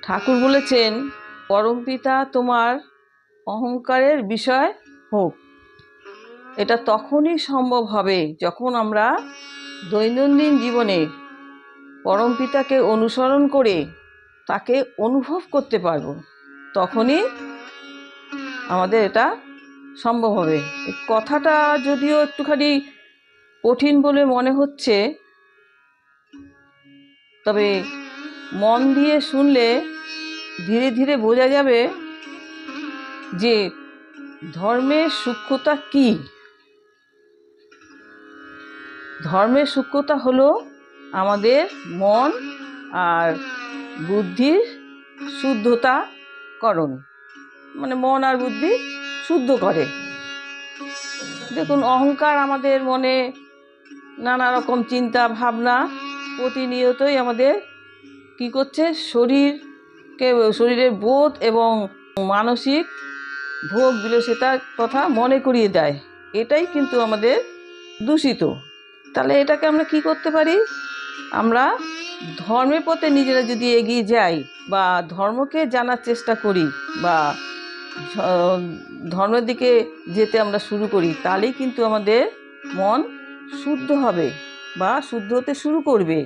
ঠাকুর বলেছেন, পরমপিতা তোমার অহংকারের বিষয় হোক। এটা তখনই সম্ভব হবে যখন আমরা দৈনন্দিন জীবনে পরমপিতাকে অনুসরণ করে তাকে অনুভব করতে পারবো। তখনই আমাদের এটা সম্ভব হবে। এই কথাটা যদিও একটুখানি কঠিন বলে মনে হচ্ছে, তবে মন দিয়ে শুনলে ধীরে ধীরে বোঝা যাবে যে ধর্মের সূক্ষ্মতা কী। ধর্মের সূক্ষ্মতা হলো আমাদের মন আর বুদ্ধির শুদ্ধতাকরণ, মানে মন আর বুদ্ধি শুদ্ধ করে। দেখুন, অহংকার আমাদের মনে নানা রকম চিন্তা ভাবনা প্রতিনিয়তই আমাদের কি করছে, শরীরের বোধ এবং মানসিক ভোগ বিলাসিতার কথা মনে করিয়ে দেয়। এটাই কিন্তু আমাদের দূষিত। তাহলে এটাকে আমরা কি করতে পারি? আমরা ধর্মের পথে নিজেরা যদি এগিয়ে যাই বা ধর্মকে জানার চেষ্টা করি বা ধর্মের দিকে যেতে আমরা শুরু করি, তাহলেই কিন্তু আমাদের মন শুদ্ধ হবে বা শুদ্ধ হতে শুরু করবে।